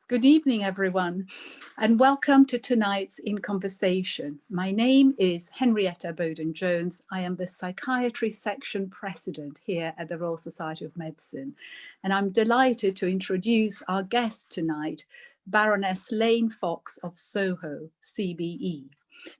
Good evening, everyone, and welcome to tonight's In Conversation. My name is Henrietta Bowden-Jones. I am the Psychiatry Section President here at the Royal Society of Medicine, and I'm delighted to introduce our guest tonight, Baroness Lane Fox of Soho, CBE.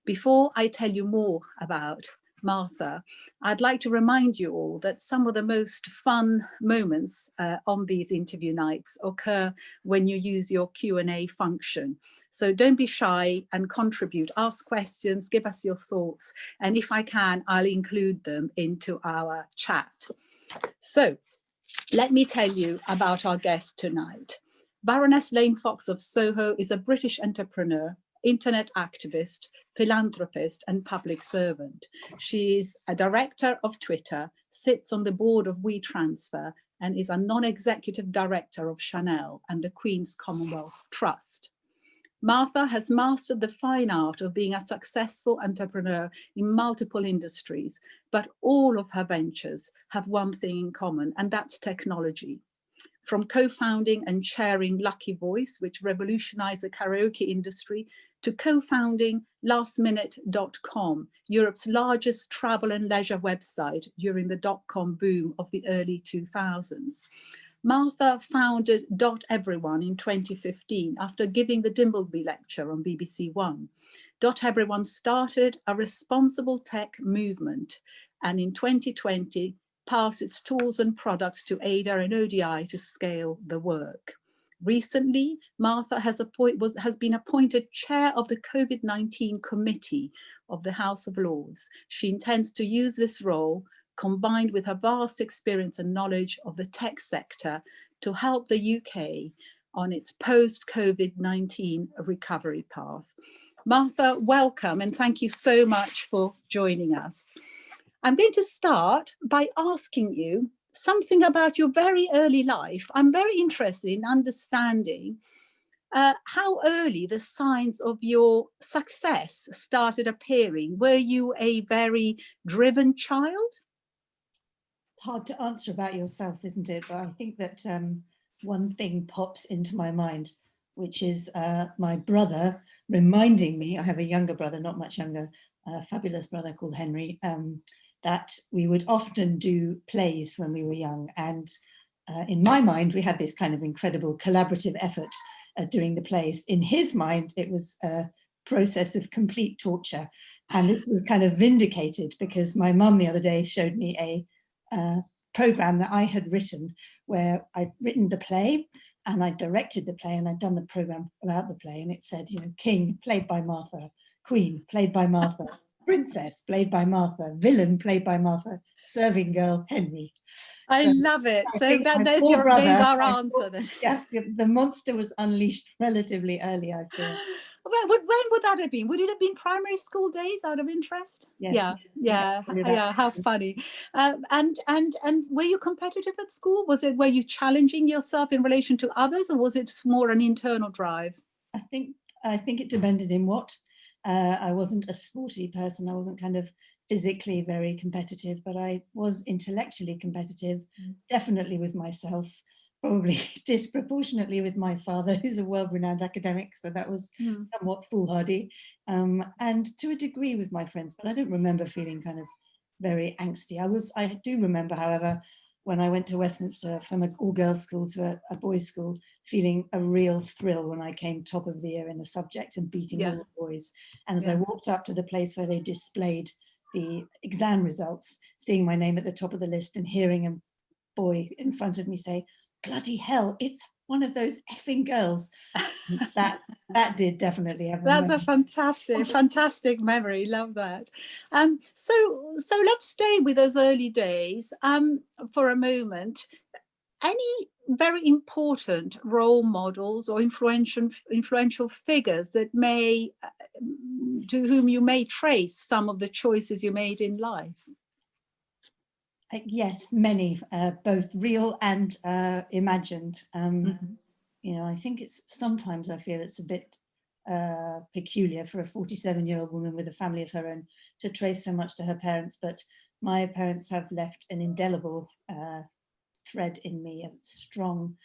Before I tell you more about Martha, I'd like to remind you all that some of the most fun moments on these interview nights occur when you use your Q&A function. So don't be shy and contribute, ask questions, give us your thoughts, and if I can, I'll include them into our chat. So let me tell you about our guest tonight. Baroness Lane Fox of Soho is a British entrepreneur, internet activist, philanthropist and public servant. She is a director of Twitter, sits on the board of WeTransfer and is a non-executive director of Chanel and the Queen's Commonwealth Trust. Martha has mastered the fine art of being a successful entrepreneur in multiple industries, but all of her ventures have one thing in common, and that's technology. From co-founding and chairing Lucky Voice, which revolutionized the karaoke industry, to co-founding lastminute.com, Europe's largest travel and leisure website during the dot-com boom of the early 2000s. Martha founded Everyone in 2015 after giving the Dimbleby lecture on BBC One. Everyone started a responsible tech movement, and in 2020 passed its tools and products to ADA and ODI to scale the work. Recently, Martha has been appointed chair of the COVID-19 committee of the House of Lords. She intends to use this role, combined with her vast experience and knowledge of the tech sector, to help the UK on its post-COVID-19 recovery path. Martha, welcome, and thank you so much for joining us. I'm going to start by asking you something about your very early life. I'm very interested in understanding how early the signs of your success started appearing. Were you a very driven child? Hard to answer about yourself, isn't it? But I think that one thing pops into my mind, which is my brother reminding me, I have a younger brother, not much younger, a fabulous brother called Henry, that we would often do plays when we were young. And in my mind, we had this kind of incredible collaborative effort at doing the plays. In his mind, it was a process of complete torture. And this was kind of vindicated because my mum the other day showed me a program that I had written where I'd written the play and I directed the play and I'd done the program about the play. And it said, you know, King, played by Martha, Queen, played by Martha, Princess, played by Martha, Villain, played by Martha, Serving Girl, Henry. I love it. So there's our answer then. Yeah, the monster was unleashed relatively early, I feel. When would that have been? Would it have been primary school days, out of interest? Yes. Yeah. How funny. And were you competitive at school? Were you challenging yourself in relation to others, or was it more an internal drive? I think it depended in what. I wasn't a sporty person. I wasn't kind of physically very competitive, but I was intellectually competitive, definitely with myself, probably disproportionately with my father, who's a world-renowned academic, so that was somewhat foolhardy, and to a degree with my friends, but I don't remember feeling kind of very angsty. I do remember, however, when I went to Westminster from an all-girls school to a boys' school, feeling a real thrill when I came top of the year in a subject and beating all the boys. And as I walked up to the place where they displayed the exam results, seeing my name at the top of the list and hearing a boy in front of me say, "Bloody hell, it's one of those effing girls." that did definitely have That's a fantastic memory. Love that. So let's stay with those early days for a moment. Any very important role models or influential figures that to whom you may trace some of the choices you made in life? Yes, many, both real and imagined. You know, I think sometimes I feel it's a bit peculiar for a 47-year-old woman with a family of her own to trace so much to her parents, but my parents have left an indelible thread in me, a strong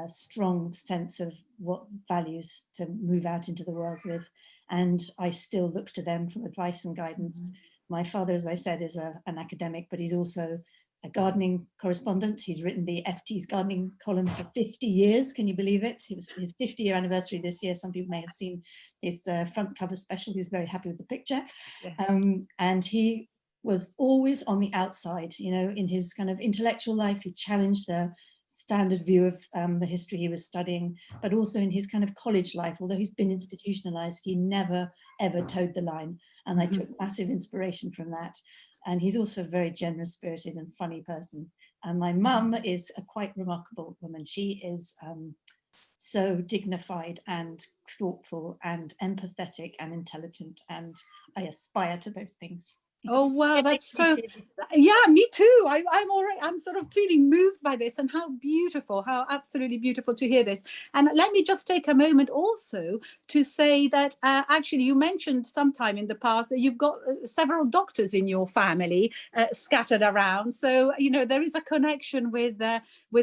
strong sense of what values to move out into the world with. And I still look to them for advice and guidance. My father, as I said, is an academic, but he's also a gardening correspondent. He's written the FT's gardening column for 50 years. Can you believe it? It was his 50-year anniversary this year. Some people may have seen his front cover special. He was very happy with the picture. Yeah. And he was always on the outside, you know, in his kind of intellectual life. He challenged the standard view of the history he was studying, but also in his kind of college life, although he's been institutionalized, he never, ever towed the line. And I took massive inspiration from that. And he's also a very generous spirited and funny person. And my mum is a quite remarkable woman. She is so dignified and thoughtful and empathetic and intelligent. And I aspire to those things. Oh, wow, that's so, yeah, me too. I'm already, I'm sort of feeling moved by this, and how beautiful, how absolutely beautiful to hear this. And let me just take a moment also to say that actually you mentioned sometime in the past that you've got several doctors in your family scattered around. So, you know, there is a connection with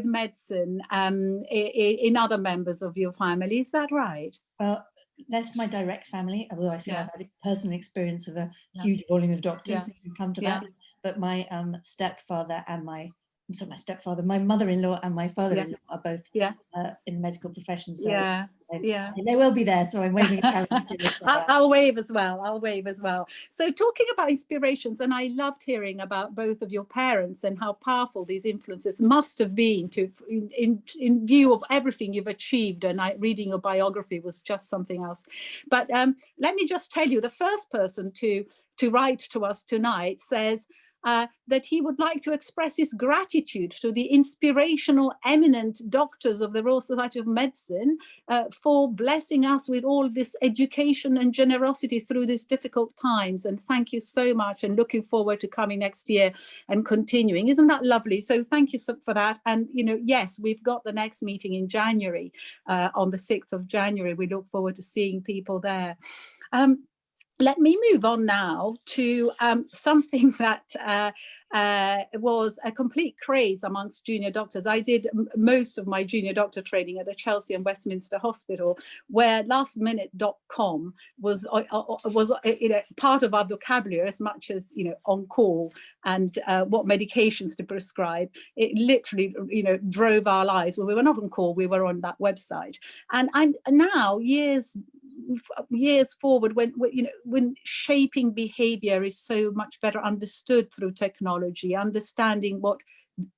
medicine in other members of your family. Is that right? Well, that's my direct family, although I feel I've had a personal experience of a huge volume of doctors who can come to that. But my stepfather and my mother-in-law and my father-in-law are both in the medical profession. So they will be there. So I'm waving a challenge. I'll wave as well. I'll wave as well. So talking about inspirations, and I loved hearing about both of your parents and how powerful these influences must have been in view of everything you've achieved. And reading your biography was just something else. But let me just tell you, the first person to write to us tonight says that he would like to express his gratitude to the inspirational, eminent doctors of the Royal Society of Medicine for blessing us with all this education and generosity through these difficult times. And thank you so much, and looking forward to coming next year and continuing. Isn't that lovely? So thank you for that. And, you know, yes, we've got the next meeting in January, on the 6th of January. We look forward to seeing people there. Let me move on now to something that was a complete craze amongst junior doctors. I did most of my junior doctor training at the Chelsea and Westminster Hospital, where lastminute.com was part of our vocabulary as much as, you know, on call and what medications to prescribe. It literally, you know, drove our lives. When we were not on call, we were on that website. And I'm now years forward, when shaping behavior is so much better understood through technology, understanding what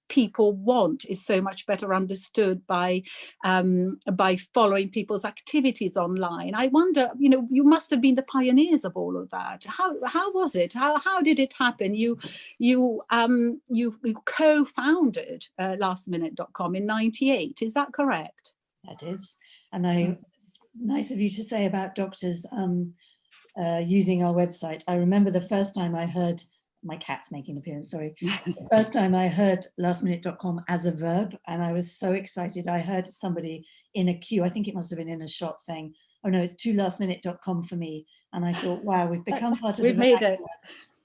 people want is so much better understood by following people's activities online. I wonder, you know, you must have been the pioneers of all of that. How was it? How did it happen? You co-founded lastminute.com in '98. Is that correct? That is, and nice of you to say about doctors using our website. I remember the first time I heard, my cat's making an appearance, sorry. The first time I heard lastminute.com as a verb, and I was so excited. I heard somebody in a queue, I think it must have been in a shop, saying, oh no, it's too lastminute.com for me. And I thought, wow, we've become part of we've made it.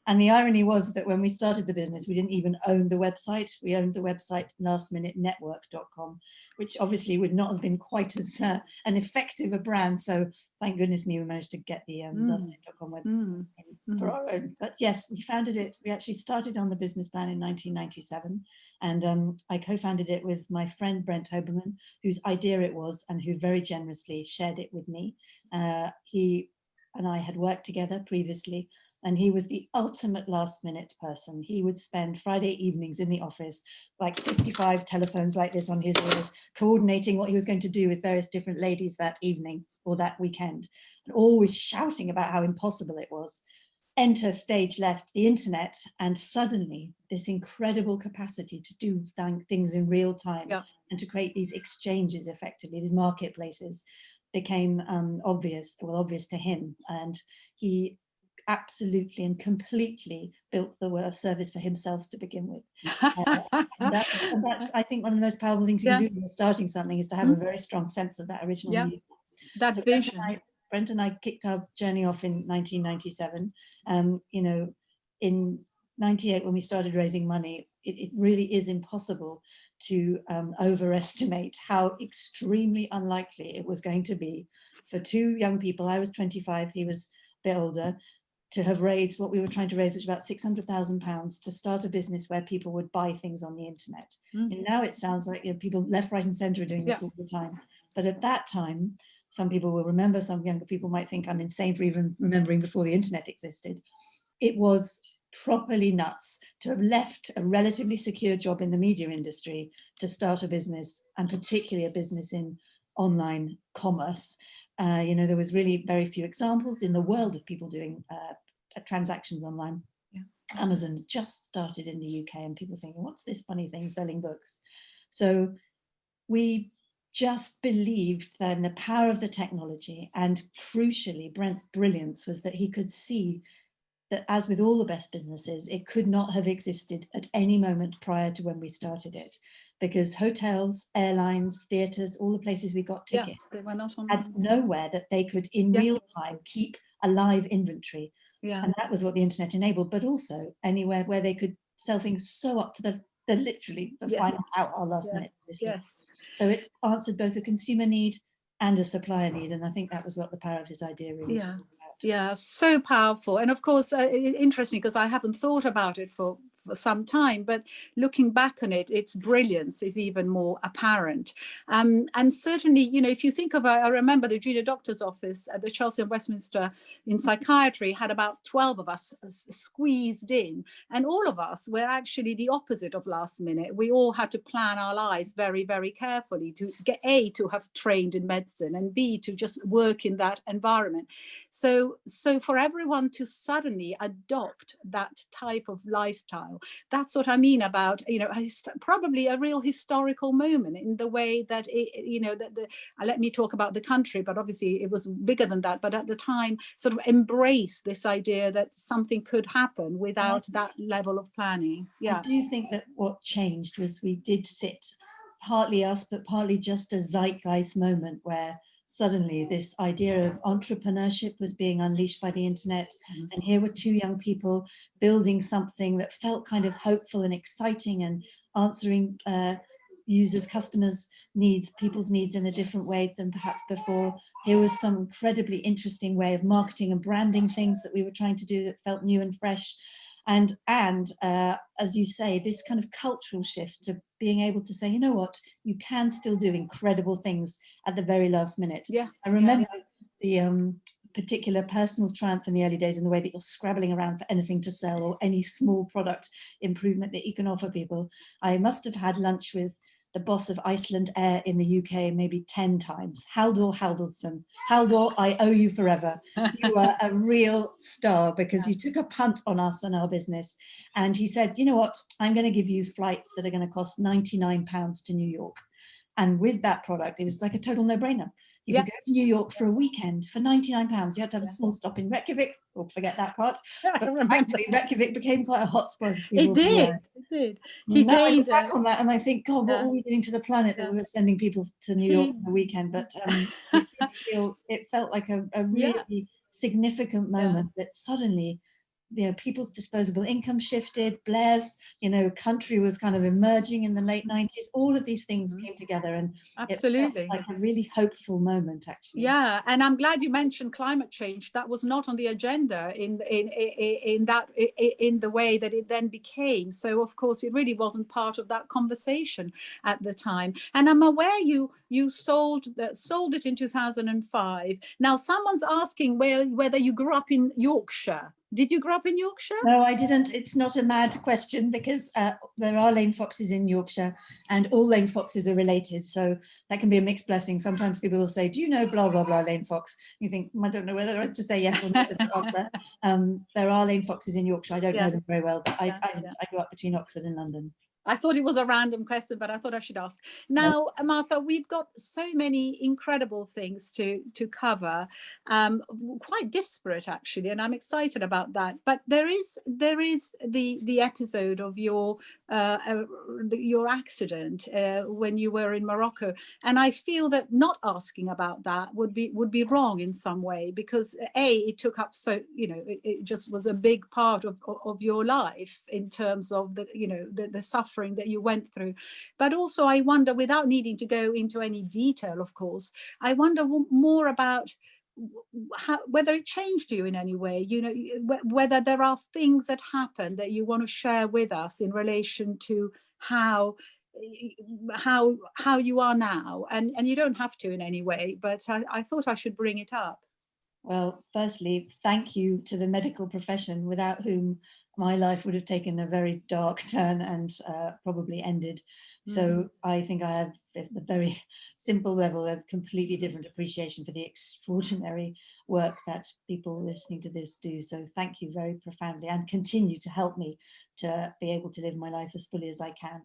And the irony was that when we started the business, we didn't even own the website. We owned the website lastminute.network.com, which obviously would not have been quite as an effective a brand. So thank goodness me, we managed to get the lastminute.com website for our own. But yes, we founded it. We actually started on the business plan in 1997. And I co-founded it with my friend, Brent Hoberman, whose idea it was and who very generously shared it with me. He and I had worked together previously. And he was the ultimate last minute person. He would spend Friday evenings in the office, like 55 telephones like this on his ears, coordinating what he was going to do with various different ladies that evening or that weekend, and always shouting about how impossible it was. Enter stage left, the internet, and suddenly this incredible capacity to do things in real time and to create these exchanges effectively, these marketplaces, became obvious to him. And he absolutely and completely built the service for himself to begin with. And that's, I think, one of the most powerful things you can do when you're starting something is to have a very strong sense of that original need. That so vision. Brent and I kicked our journey off in 1997. You know, in 98, when we started raising money, it really is impossible to overestimate how extremely unlikely it was going to be for two young people, I was 25, he was a bit older, to have raised what we were trying to raise, which was about £600,000 to start a business where people would buy things on the internet. And now it sounds like, you know, people left, right and center are doing this all the time. But at that time, some people will remember, some younger people might think I'm insane for even remembering before the internet existed. It was properly nuts to have left a relatively secure job in the media industry to start a business, and particularly a business in online commerce. You know, there was really very few examples in the world of people doing transactions online. Amazon just started in the UK, and people thinking, what's this funny thing selling books? So we just believed that in the power of the technology, and crucially, Brent's brilliance was that he could see that, as with all the best businesses, it could not have existed at any moment prior to when we started it, because hotels, airlines, theatres, all the places we got tickets they were not had nowhere that they could in real time keep a live inventory. And that was what the internet enabled, but also anywhere where they could sell things so up to the literally the final hour, last minute. So it answered both a consumer need and a supplier need, and I think that was what the power of his idea really was about. Yeah, so powerful. And of course, interesting, because I haven't thought about it for some time, but looking back on it, its brilliance is even more apparent. And certainly, you know, if you think of, I remember the junior doctor's office at the Chelsea and Westminster in psychiatry had about 12 of us squeezed in, and all of us were actually the opposite of last minute. We all had to plan our lives very, very carefully to get A, to have trained in medicine, and B, to just work in that environment. So for everyone to suddenly adopt that type of lifestyle, that's what I mean about, you know, probably a real historical moment in the way that, you know, that let me talk about the country, but obviously it was bigger than that. But at the time, sort of embrace this idea that something could happen without that level of planning. I do think that what changed was we did sit, partly us, but partly just a zeitgeist moment where suddenly this idea of entrepreneurship was being unleashed by the internet. And here were two young people building something that felt kind of hopeful and exciting and answering users, customers' needs, people's needs in a different way than perhaps before. Here was some incredibly interesting way of marketing and branding things that we were trying to do that felt new and fresh. And as you say, this kind of cultural shift to being able to say, you know what, you can still do incredible things at the very last minute. I remember the particular personal triumph in the early days in the way that you're scrabbling around for anything to sell or any small product improvement that you can offer people. I must have had lunch with the boss of Iceland Air in the UK maybe 10 times. Halldór Halldórsson. Halldór, I owe you forever. You are a real star because you took a punt on us and our business. And he said, you know what, I'm going to give you flights that are going to cost £99 to New York. And with that product, it was like a total no-brainer. You could go to New York for a weekend for £99. You had to have a small stop in Reykjavik. Oh, forget that part. But actually, Reykjavik became quite a hotspot. It did. Now I look back on that and I think, God, what were we doing to the planet that we were sending people to New York for the weekend? But it felt like a really significant moment that suddenly, you know, people's disposable income shifted. Blair's, you know, country was kind of emerging in the late 90s. All of these things came together, and absolutely, it felt like a really hopeful moment, actually. Yeah, and I'm glad you mentioned climate change. That was not on the agenda in the way that it then became. So of course, it really wasn't part of that conversation at the time. And I'm aware you sold it in 2005. Now, someone's asking whether you grew up in Yorkshire. Did you grow up in Yorkshire? No, I didn't. It's not a mad question because there are lane foxes in Yorkshire and all lane foxes are related. So that can be a mixed blessing. Sometimes people will say, do you know blah, blah, blah lane fox? You think, I don't know whether to say yes or no. There are lane foxes in Yorkshire. I don't know them very well, but I grew up between Oxford and London. I thought it was a random question, but I thought I should ask. Now, Martha, we've got so many incredible things to cover, quite disparate actually, and I'm excited about that. But there is the episode of your accident when you were in Morocco, and I feel that not asking about that would be wrong in some way, because it took up it just was a big part of your life in terms of the suffering that you went through. But also I wonder, without needing to go into any detail, of course, I wonder more about whether it changed you in any way, whether there are things that happened that you want to share with us in relation to how you are now, and you don't have to in any way, but I thought I should bring it up. Well, firstly, thank you to the medical profession, without whom my life would have taken a very dark turn and probably ended. So I think I have, at a very simple level, a completely different appreciation for the extraordinary work that people listening to this do. So thank you very profoundly, and continue to help me to be able to live my life as fully as I can.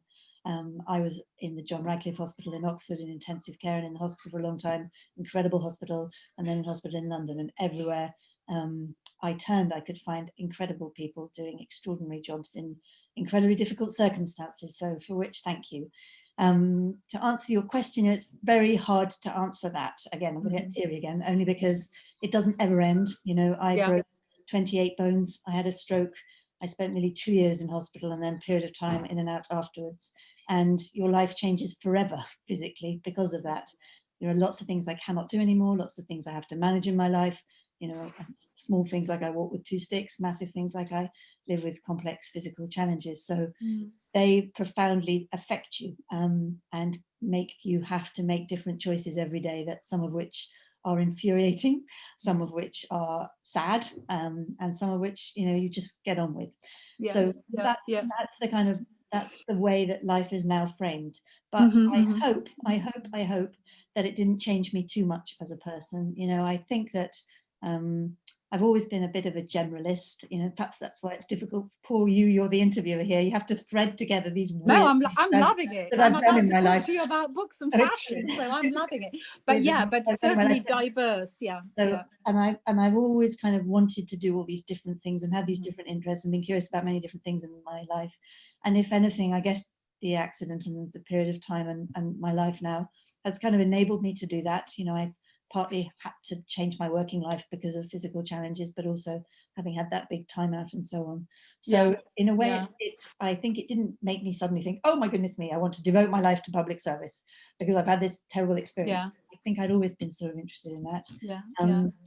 I was in the John Radcliffe Hospital in Oxford in intensive care, and in the hospital for a long time, incredible hospital, and then in hospital in London, and everywhere I turned, I could find incredible people doing extraordinary jobs in incredibly difficult circumstances. So for which, thank you. To answer your question, it's very hard to answer that. Again, I'm going to get teary again, only because it doesn't ever end. I broke 28 bones. I had a stroke. I spent nearly 2 years in hospital, and then a period of time in and out afterwards. And your life changes forever physically because of that. There are lots of things I cannot do anymore, lots of things I have to manage in my life, small things like I walk with 2 sticks, massive things like I live with complex physical challenges. So they profoundly affect you and make you have to make different choices every day, that some of which are infuriating, some of which are sad, and some of which you just get on with. That's the way that life is now framed. But I hope that it didn't change me too much as a person. I think that I've always been a bit of a generalist, perhaps that's why it's difficult. Poor you, you're the interviewer here. You have to thread together these weird No, I'm loving it. I'm about to talk to you about books and fashion, so I'm loving it. But but certainly diverse, And I've always kind of wanted to do all these different things and have these different interests and been curious about many different things in my life. And if anything, I guess the accident and the period of time and my life now has kind of enabled me to do that. I partly had to change my working life because of physical challenges, but also having had that big time out and so on. So in a way, I think it didn't make me suddenly think, oh my goodness me, I want to devote my life to public service because I've had this terrible experience. I think I'd always been sort of interested in that.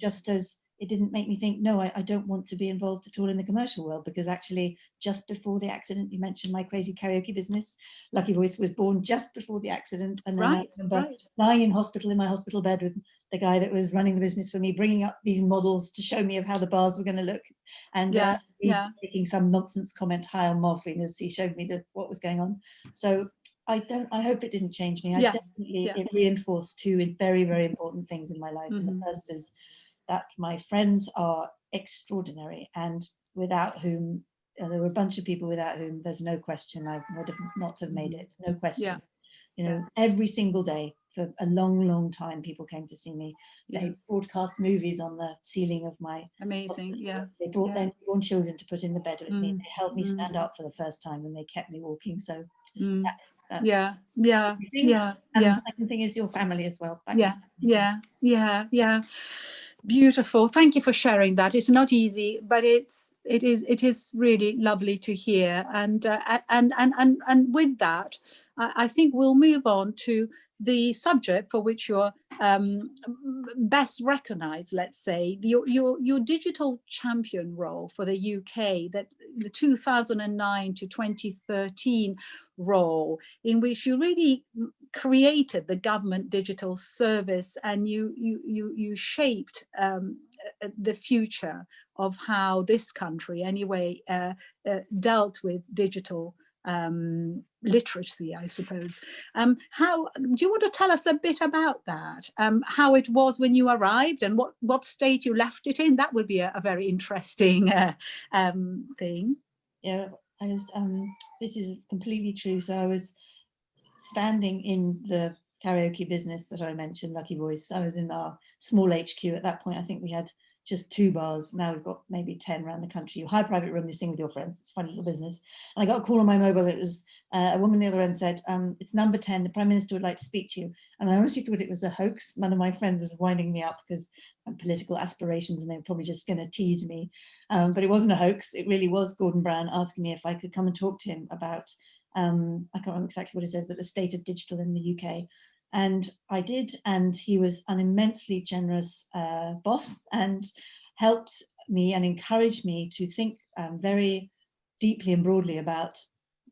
Just as it didn't make me think, no, I don't want to be involved at all in the commercial world, because actually just before the accident, you mentioned my crazy karaoke business. Lucky Voice was born just before the accident. And then I remember lying in hospital in my hospital bed with the guy that was running the business for me, bringing up these models to show me of how the bars were going to look, and making some nonsense comment high on morphine as he showed me what was going on. So I hope it didn't change me. It reinforced 2 very, very important things in my life. And the first is that my friends are extraordinary, and without whom, there were a bunch of people without whom there's no question I would have not have made it. No question. Every single day for a long, long time, people came to see me. They broadcast movies on the ceiling of my amazing. They brought their newborn children to put in the bed with me. They helped me stand up for the first time, and they kept me walking. So and the second thing is your family as well. Beautiful. Thank you for sharing that. It's not easy, but it is really lovely to hear. And with that, I think we'll move on to the subject for which you're best recognized, let's say, your digital champion role for the UK, that the 2009 to 2013 role, in which you really created the government digital service, and you shaped the future of how this country anyway dealt with digital literacy, I suppose. How do you want to tell us a bit about that? How it was when you arrived, and what state you left it in? That would be a very interesting thing. Yeah, this is completely true. So I was standing in the karaoke business that I mentioned, Lucky Voice. I was in our small HQ at that point. I think we had just 2 bars. Now we've got maybe 10 around the country. You hire a private room, you sing with your friends. It's a fun little business. And I got a call on my mobile. It was a woman on the other end said, it's number 10, the Prime Minister would like to speak to you. And I honestly thought it was a hoax. One of my friends was winding me up because political aspirations and they were probably just going to tease me. But it wasn't a hoax. It really was Gordon Brown asking me if I could come and talk to him about, I can't remember exactly what it says, but the state of digital in the UK. And I did, and he was an immensely generous boss and helped me and encouraged me to think very deeply and broadly about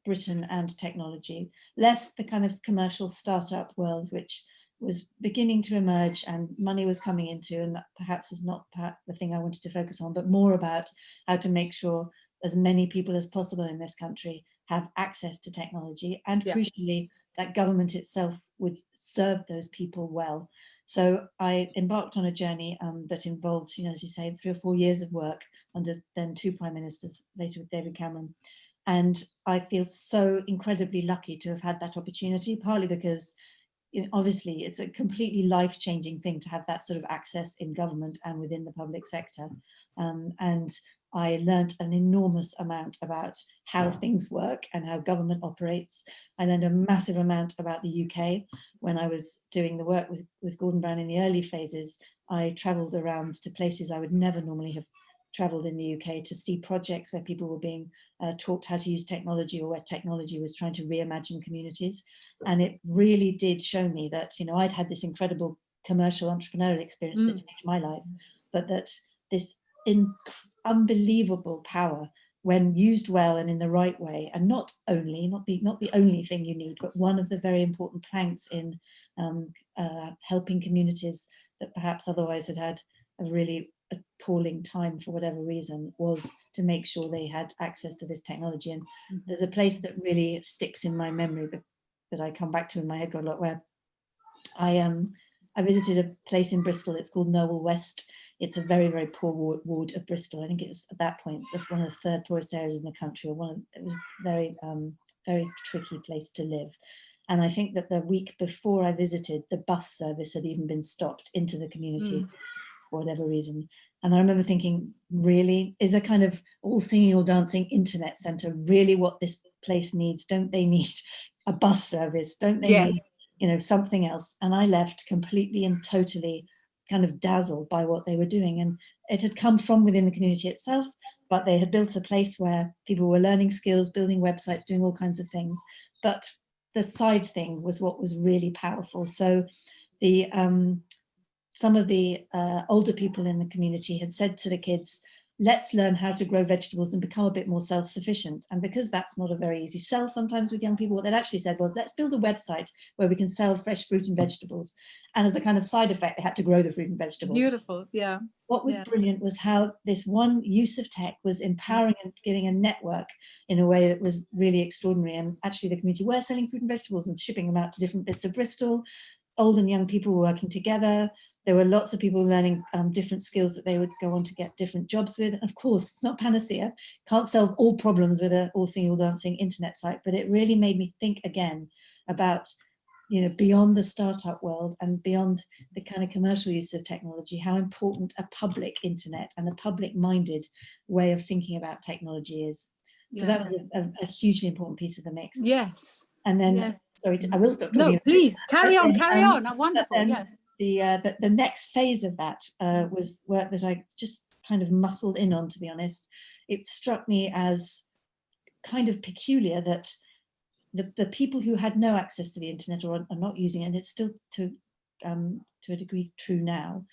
Britain and technology, less the kind of commercial startup world, which was beginning to emerge and money was coming into, and that perhaps was not the thing I wanted to focus on, but more about how to make sure as many people as possible in this country have access to technology, and crucially, that government itself would serve those people well. So I embarked on a journey that involved, as you say, 3 or 4 years of work under then 2 prime ministers, later with David Cameron. And I feel so incredibly lucky to have had that opportunity, partly because obviously it's a completely life-changing thing to have that sort of access in government and within the public sector. And I learned an enormous amount about how things work and how government operates. I learned a massive amount about the UK. When I was doing the work with Gordon Brown in the early phases, I travelled around to places I would never normally have travelled in the UK, to see projects where people were being taught how to use technology, or where technology was trying to reimagine communities. And it really did show me that, I'd had this incredible commercial entrepreneurial experience that changed my life, but that this unbelievable power, when used well and in the right way, and not the only thing you need, but one of the very important planks in helping communities that perhaps otherwise had a really appalling time for whatever reason, was to make sure they had access to this technology. And there's a place that really sticks in my memory, but that I come back to in my head a lot, where I visited a place in Bristol. It's called Knowle West. It's a very, very poor ward of Bristol. I think it was at that point one of the 3rd poorest areas in the country. It was a very, very tricky place to live. And I think that the week before I visited, the bus service had even been stopped into the community for whatever reason. And I remember thinking, really, is a kind of all singing, all dancing internet centre really what this place needs? Don't they need a bus service? Don't they need, something else? And I left completely and totally kind of dazzled by what they were doing. And it had come from within the community itself, but they had built a place where people were learning skills, building websites, doing all kinds of things. But the side thing was what was really powerful. So the some of the older people in the community had said to the kids, let's learn how to grow vegetables and become a bit more self-sufficient. And because that's not a very easy sell sometimes with young people, what they'd actually said was, let's build a website where we can sell fresh fruit and vegetables. And as a kind of side effect, they had to grow the fruit and vegetables. Beautiful, yeah. What was brilliant was how this one use of tech was empowering and giving a network in a way that was really extraordinary. And actually the community were selling fruit and vegetables and shipping them out to different bits of Bristol. Old and young people were working together. There were lots of people learning different skills that they would go on to get different jobs with. And of course, it's not panacea, can't solve all problems with an all singing, all dancing internet site, but it really made me think again about, beyond the startup world and beyond the kind of commercial use of technology, how important a public internet and a public-minded way of thinking about technology is. So that was a hugely important piece of the mix. Yes. And then, sorry, I will stop talking. No, please, carry on. Wonderful, yes. The next phase of that was work that I just kind of muscled in on, to be honest. It struck me as kind of peculiar that the people who had no access to the internet or are not using it, and it's still to a degree true now,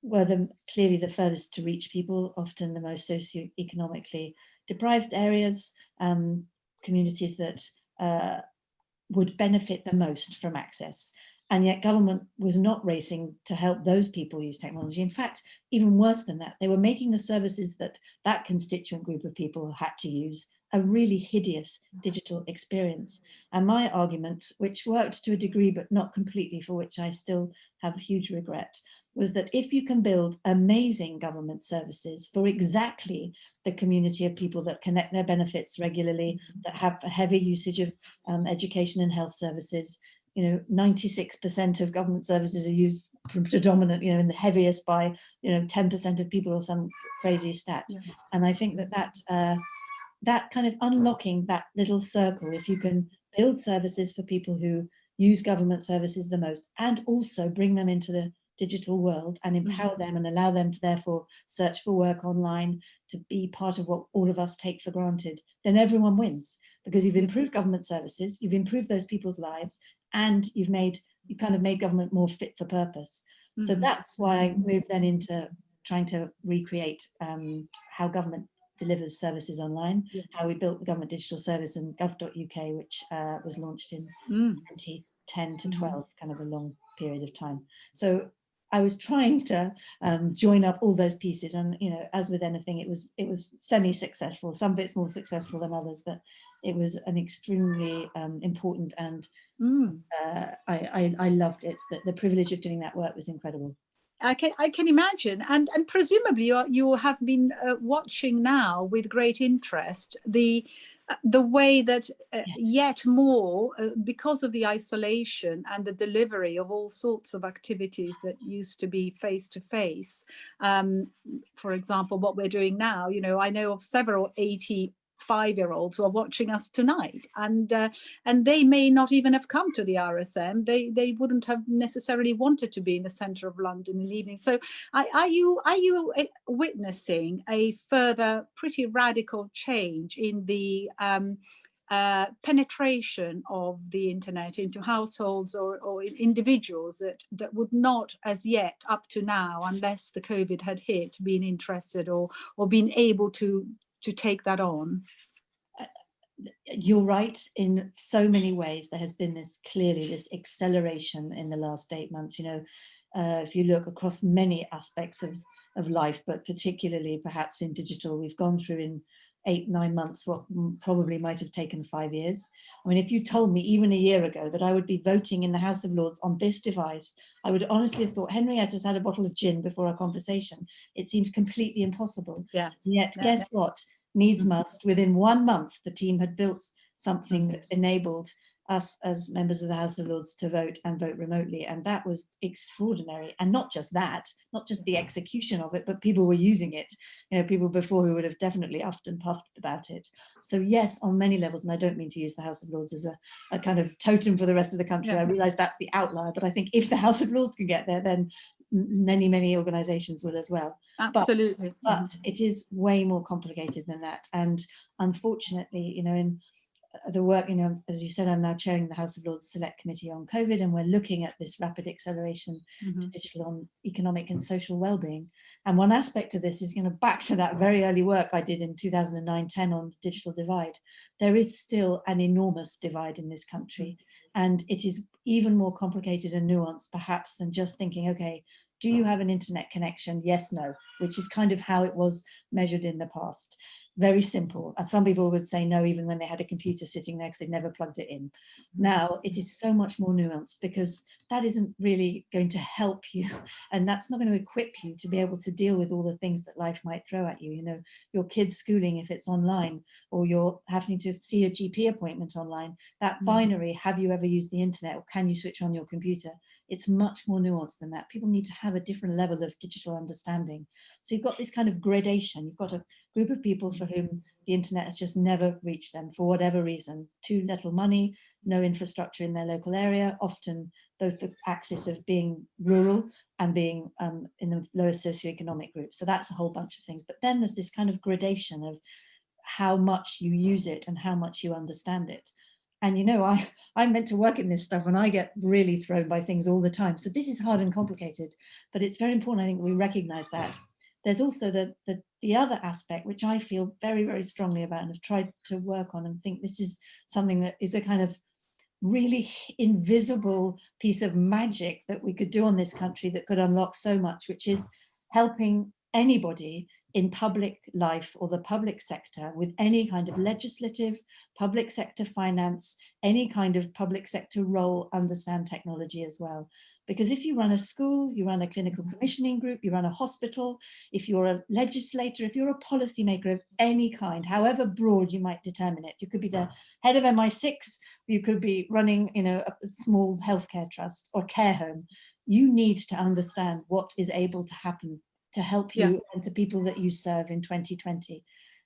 were clearly the furthest to reach people, often the most socioeconomically deprived areas, communities that would benefit the most from access. And yet government was not racing to help those people use technology. In fact, even worse than that, they were making the services that constituent group of people had to use a really hideous digital experience. And my argument, which worked to a degree, but not completely, for which I still have huge regret, was that if you can build amazing government services for exactly the community of people that connect their benefits regularly, that have a heavy usage of education and health services, 96% of government services are used predominantly, in the heaviest by, 10% of people or some crazy stat. Yeah. And I think that kind of unlocking that little circle, if you can build services for people who use government services the most, and also bring them into the digital world and empower them and allow them to therefore search for work online, to be part of what all of us take for granted, then everyone wins, because you've improved government services, you've improved those people's lives, and you kind of made government more fit for purpose. So that's why I moved then into trying to recreate how government delivers services online, how we built the government digital service in gov.uk, which was launched in 2010 to 12, kind of a long period of time. So I was trying to join up all those pieces, and as with anything, it was semi-successful. Some bits more successful than others, but it was an extremely important, and I loved it. The privilege of doing that work was incredible. I can imagine, and presumably you have been watching now with great interest the way that yet more, because of the isolation and the delivery of all sorts of activities that used to be face to face. For example, what we're doing now, I know of several 85-year-olds who are watching us tonight, and they may not even have come to the RSM. They wouldn't have necessarily wanted to be in the centre of London in the evening. So are you witnessing a further pretty radical change in the penetration of the internet into households or individuals that would not as yet up to now, unless the COVID had hit, been interested or been able to take that on? You're right. In so many ways, there has been this acceleration in the last 8 months. If you look across many aspects of life, but particularly perhaps in digital, we've gone through in 8-9 months what probably might have taken 5 years. I mean, if you told me even a year ago that I would be voting in the House of Lords on this device, I would honestly have thought Henrietta's had a bottle of gin before our conversation. It seemed completely impossible. Yeah. And yet, guess what? Needs must, within 1 month, the team had built something that enabled us as members of the House of Lords to vote and vote remotely. And that was extraordinary. And not just that, not just the execution of it, but people were using it. People before who would have definitely huffed and puffed about it. So yes, on many levels, and I don't mean to use the House of Lords as a kind of totem for the rest of the country. I realise that's the outlier, but I think if the House of Lords can get there, then many organizations will as well. Absolutely. But it is way more complicated than that. And unfortunately, in the work, as you said, I'm now chairing the House of Lords Select Committee on COVID, and we're looking at this rapid acceleration to digital on economic and social well-being. And one aspect of this is, back to that very early work I did in 2009-10 on digital divide. There is still an enormous divide in this country, and it is even more complicated and nuanced perhaps than just thinking, okay, do you have an internet connection? Yes, no, which is kind of how it was measured in the past. Very simple. And some people would say no, even when they had a computer sitting there because they'd never plugged it in. Now it is so much more nuanced, because that isn't really going to help you. And that's not going to equip you to be able to deal with all the things that life might throw at you. Your kid's schooling, if it's online, or you're having to see a GP appointment online, that binary, have you ever used the internet, or can you switch on your computer? It's much more nuanced than that. People need to have a different level of digital understanding. So you've got this kind of gradation. You've got a group of people for whom the internet has just never reached them for whatever reason. Too little money, no infrastructure in their local area, often both the axis of being rural and being in the lowest socioeconomic group. So that's a whole bunch of things. But then there's this kind of gradation of how much you use it and how much you understand it. And I'm meant to work in this stuff, and I get really thrown by things all the time. So this is hard and complicated, but it's very important, I think, that we recognize that. There's also the other aspect, which I feel very, very strongly about and have tried to work on, and think this is something that is a kind of really invisible piece of magic that we could do on this country that could unlock so much, which is helping anybody in public life or the public sector with any kind of legislative, public sector finance, any kind of public sector role, understand technology as well. Because if you run a school, you run a clinical commissioning group, you run a hospital, if you're a legislator, if you're a policymaker of any kind, however broad you might determine it, you could be the head of MI6, you could be running, you know, a small healthcare trust or care home. You need to understand what is able to happen to help you and to people that you serve in 2020.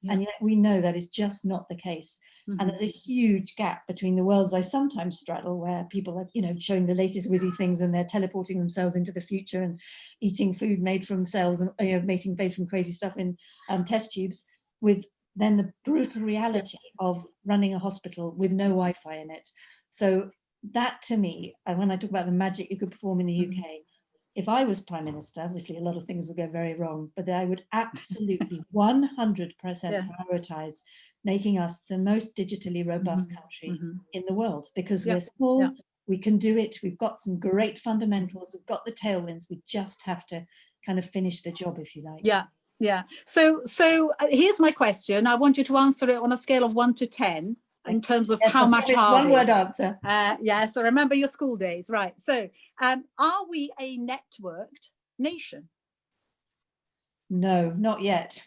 And yet we know that is just not the case. And there's a huge gap between the worlds I sometimes straddle, where people are, you know, showing the latest whizzy things and they're teleporting themselves into the future and eating food made from cells and, you know, making made from crazy stuff in test tubes, with then the brutal reality of running a hospital with no Wi-Fi in it. So that, to me, and when I talk about the magic you could perform in the UK, if I was Prime Minister, obviously a lot of things would go very wrong, but I would absolutely 100% prioritize making us the most digitally robust country in the world, because we're small, we can do it, we've got some great fundamentals, we've got the tailwinds, we just have to kind of finish the job, if you like. Yeah. So here's my question. I want you to answer it on a scale of 1 to 10 in terms of how much are one word answer. So remember your school days, right? So are we a networked nation? No, not yet.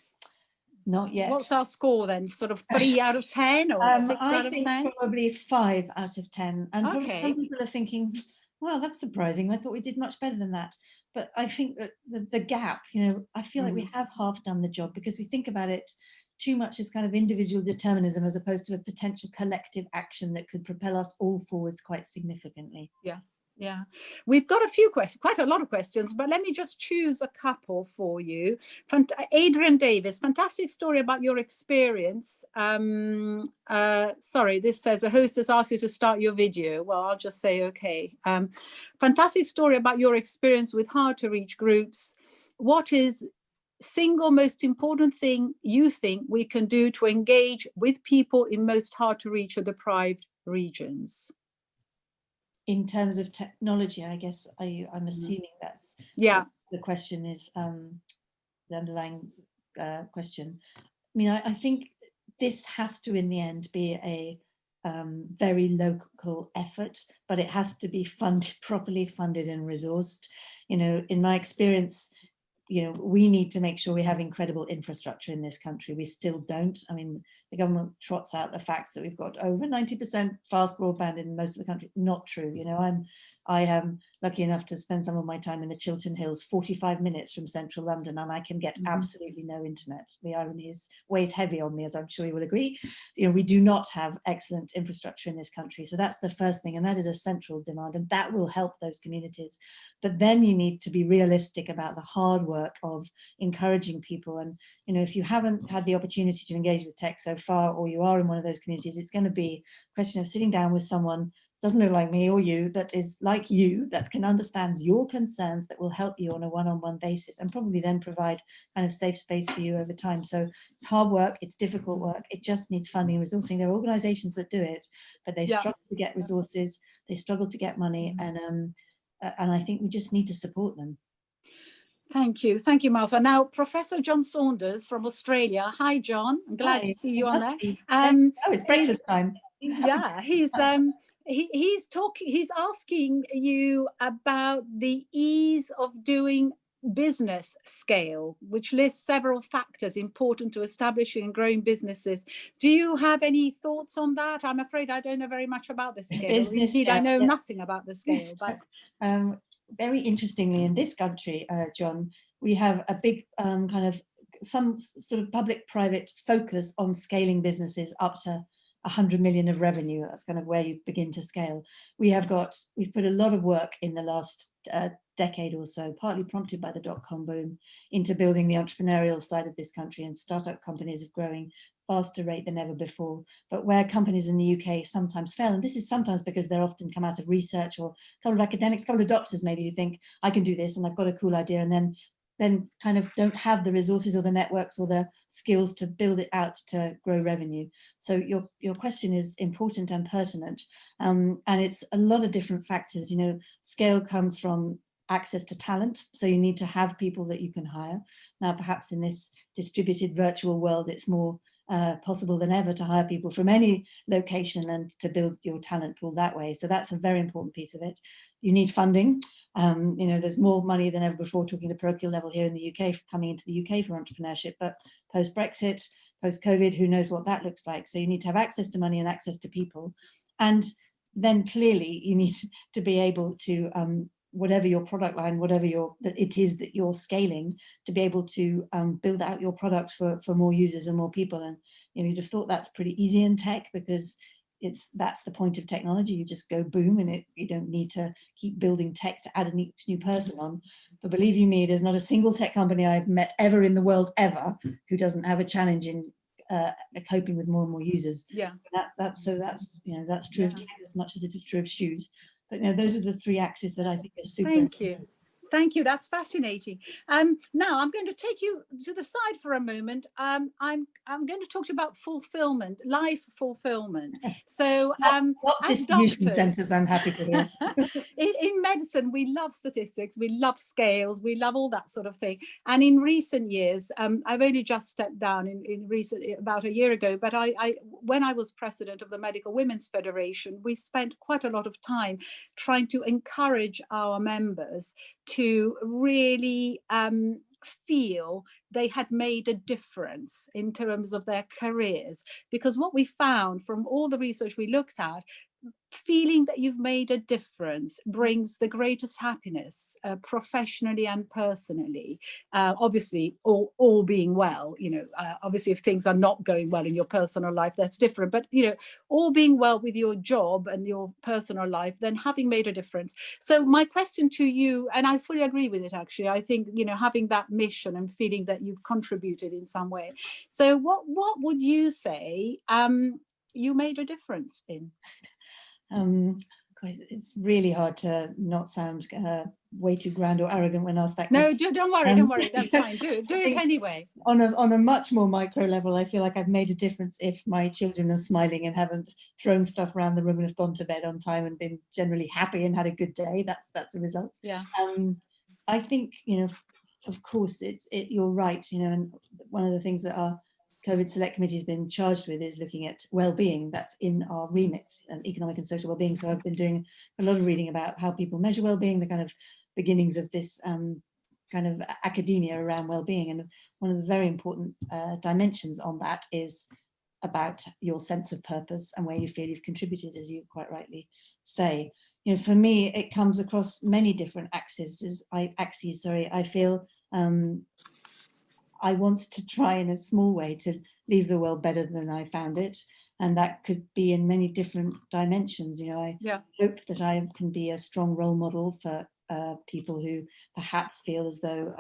Not yet. What's our score then? Sort of 3 out of 10 or 6 out of 10? I think probably 5 out of 10. And probably some people are thinking, well, that's surprising. I thought we did much better than that. But I think that the gap, you know, I feel like we have half done the job, because we think about it too much as kind of individual determinism as opposed to a potential collective action that could propel us all forwards quite significantly. Yeah, we've got a few questions, quite a lot of questions, but let me just choose a couple for you. Adrian Davis, fantastic story about your experience. Sorry, this says a host has asked you to start your video. Well, I'll just say, okay. Fantastic story about your experience with hard to reach groups. What is single most important thing you think we can do to engage with people in most hard to reach or deprived regions? In terms of technology, I guess I'm assuming that's the question is, the underlying question. I mean, I think this has to, in the end, be a very local effort, but it has to be funded, properly funded and resourced. You know, in my experience, you know, we need to make sure we have incredible infrastructure in this country. We still don't. I mean, the government trots out the facts that we've got over 90% fast broadband in most of the country. Not true. You know, I am lucky enough to spend some of my time in the Chiltern Hills, 45 minutes from central London, and I can get absolutely no internet. The irony weighs heavy on me, as I'm sure you will agree. You know, we do not have excellent infrastructure in this country. So that's the first thing, and that is a central demand, and that will help those communities. But then you need to be realistic about the hard work of encouraging people. And, you know, if you haven't had the opportunity to engage with tech so far, or you are in one of those communities, it's going to be a question of sitting down with someone doesn't look like me or you, that is like you, that can understand your concerns, that will help you on a one-on-one basis, and probably then provide kind of safe space for you over time. So it's hard work, it's difficult work, it just needs funding and resourcing. There are organizations that do it, but they struggle to get resources, they struggle to get money, and I think we just need to support them. Thank you, Martha. Now, Professor John Saunders from Australia. Hi, John. I'm glad to see you on there. It's breakfast time. Yeah, he's asking you about the ease of doing business scale, which lists several factors important to establishing and growing businesses. Do you have any thoughts on that? I'm afraid I don't know very much about the scale. Indeed, I know nothing about the scale. But very interestingly, in this country, John, we have a big kind of some sort of public-private focus on scaling businesses up to 100 million of revenue. That's kind of where you begin to scale. We've put a lot of work in the last decade or so, partly prompted by the dot-com boom, into building the entrepreneurial side of this country, and startup companies are growing faster rate than ever before. But where companies in the UK sometimes fail, and this is sometimes because they're often come out of research, or a couple of academics, a couple of doctors maybe, who think I can do this and I've got a cool idea, and then kind of don't have the resources or the networks or the skills to build it out to grow revenue. So your question is important and pertinent, and it's a lot of different factors. You know, scale comes from access to talent. So you need to have people that you can hire. Now, perhaps in this distributed virtual world, it's more possible than ever to hire people from any location and to build your talent pool that way. So that's a very important piece of it. You need funding. You know, there's more money than ever before, talking to parochial level here in the UK, coming into the UK for entrepreneurship, but post-Brexit, post-COVID, who knows what that looks like. So you need to have access to money and access to people. And then clearly you need to be able to, whatever your product line, whatever it is that you're scaling, to be able to build out your product for more users and more people. And you know, you'd have thought that's pretty easy in tech, because that's the point of technology. You just go boom, and you don't need to keep building tech to add each new person on. But believe you me, there's not a single tech company I've met ever in the world ever who doesn't have a challenge in coping with more and more users. Yeah. That's you know, that's true of tech as much as it is true of shoes. But you know, those are the three axes that I think are super. Thank you. Thank you. That's fascinating. Now I'm going to take you to the side for a moment. I'm going to talk to you about fulfillment, life fulfillment. So what as distribution doctors, centers, I'm happy to hear. in medicine, we love statistics, we love scales, we love all that sort of thing. And in recent years, I've only just stepped down about a year ago, but when I was president of the Medical Women's Federation, we spent quite a lot of time trying to encourage our members to really feel they had made a difference in terms of their careers. Because what we found from all the research we looked at, feeling that you've made a difference brings the greatest happiness, professionally and personally. Obviously, all being well, you know, obviously if things are not going well in your personal life, that's different. But, you know, all being well with your job and your personal life, then having made a difference. So my question to you, and I fully agree with it, actually, I think, you know, having that mission and feeling that you've contributed in some way. So what would you say you made a difference in? It's really hard to not sound way too grand or arrogant when asked that question. No, don't worry, that's fine. Do it anyway. On a much more micro level, I feel like I've made a difference if my children are smiling and haven't thrown stuff around the room and have gone to bed on time and been generally happy and had a good day. That's the result. Yeah. I think, you know, of course, you're right, you know, and one of the things that our COVID Select Committee has been charged with is looking at well-being. That's in our remit, economic and social well-being. So I've been doing a lot of reading about how people measure well-being, the kind of beginnings of this kind of academia around well-being. And one of the very important dimensions on that is about your sense of purpose and where you feel you've contributed, as you quite rightly say. You know, for me, it comes across many different axes. I feel I want to try in a small way to leave the world better than I found it. And that could be in many different dimensions. You know, I hope that I can be a strong role model for people who perhaps feel as though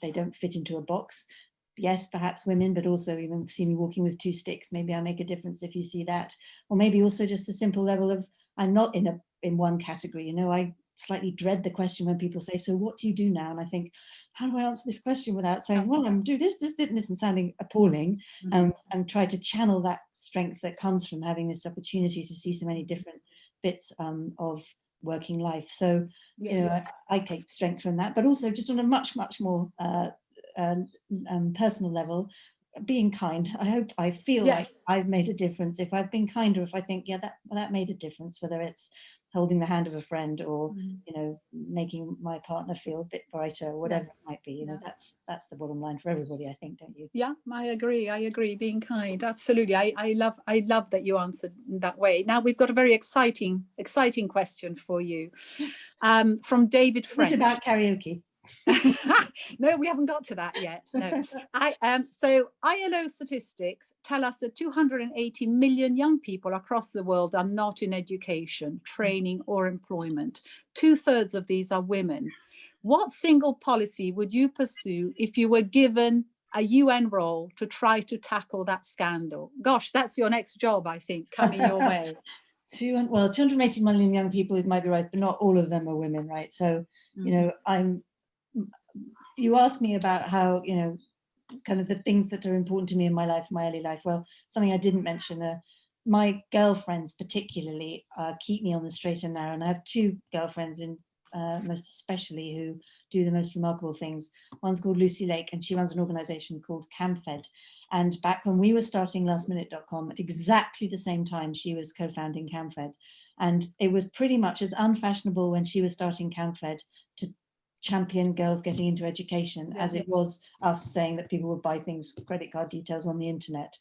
they don't fit into a box. Yes, perhaps women, but also even see me walking with two sticks. Maybe I make a difference if you see that. Or maybe also just the simple level of, I'm not in one category. You know, I slightly dread the question when people say, so what do you do now? And I think, how do I answer this question without saying, well, I'm doing this, and sounding appalling, and try to channel that strength that comes from having this opportunity to see so many different bits of working life. So, you know, I take strength from that, but also just on a much, much more personal level, being kind. I feel like I've made a difference. If I've been kinder, if I think, yeah, that made a difference, whether it's holding the hand of a friend or, you know, making my partner feel a bit brighter or whatever it might be, you know, that's the bottom line for everybody, I think, don't you? Yeah, I agree. Being kind. Absolutely. I love that you answered in that way. Now we've got a very exciting question for you. From David French. What about karaoke? No, we haven't got to that yet. No. So ILO statistics tell us that 280 million young people across the world are not in education, training, or employment. 2/3 of these are women. What single policy would you pursue if you were given a UN role to try to tackle that scandal? Gosh, that's your next job, I think, coming your way. 280 million young people, it might be right, but not all of them are women, right? So, you know, you asked me about how, you know, kind of the things that are important to me in my life, my early life. Well, something I didn't mention, my girlfriends particularly keep me on the straight and narrow. And I have two girlfriends in most especially, who do the most remarkable things. One's called Lucy Lake, and she runs an organization called CamFed. And back when we were starting lastminute.com, at exactly the same time, she was co-founding CamFed. And it was pretty much as unfashionable when she was starting CamFed to champion girls getting into education as it was us saying that people would buy things with credit card details on the internet.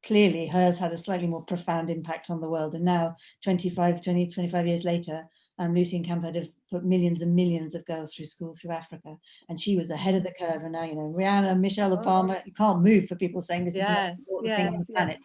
Clearly hers had a slightly more profound impact on the world. And now 25 years later, Lucy and CamFed have put millions and millions of girls through school through Africa. And she was ahead of the curve. And now, you know, Rihanna, Michelle Obama, you can't move for people saying this is the most important thing on the planet.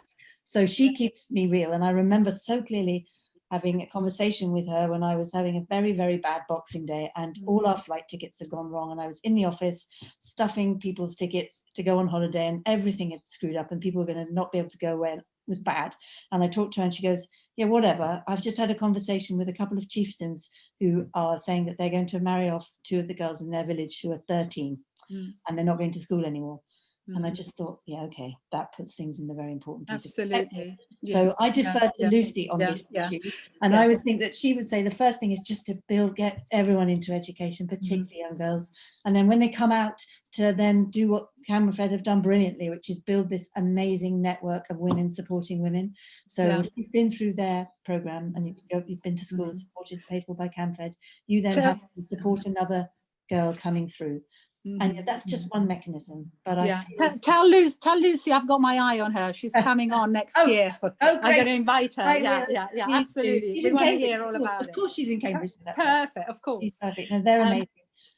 So she keeps me real. And I remember so clearly having a conversation with her when I was having a very, very bad Boxing Day, and all our flight tickets had gone wrong. And I was in the office stuffing people's tickets to go on holiday, and everything had screwed up and people were going to not be able to go away. It was bad. And I talked to her and she goes, yeah, whatever. I've just had a conversation with a couple of chieftains who are saying that they're going to marry off 2 of the girls in their village who are 13 and they're not going to school anymore. And I just thought, yeah, okay, that puts things in the very important piece of perspective. So I deferred to Lucy on this issue. And I would think that she would say the first thing is just to get everyone into education, particularly young girls. And then when they come out, to then do what CamFed have done brilliantly, which is build this amazing network of women supporting women. So if you've been through their program and you've been to school supported, paid for by CamFed, you then have to support another girl coming through. And that's just one mechanism. But I tell Lucy I've got my eye on her. She's coming on next year. I'm going to invite her. Absolutely. We want to hear all about it. Of course, she's in Cambridge. Perfect. Of course. She's perfect. No, they're amazing.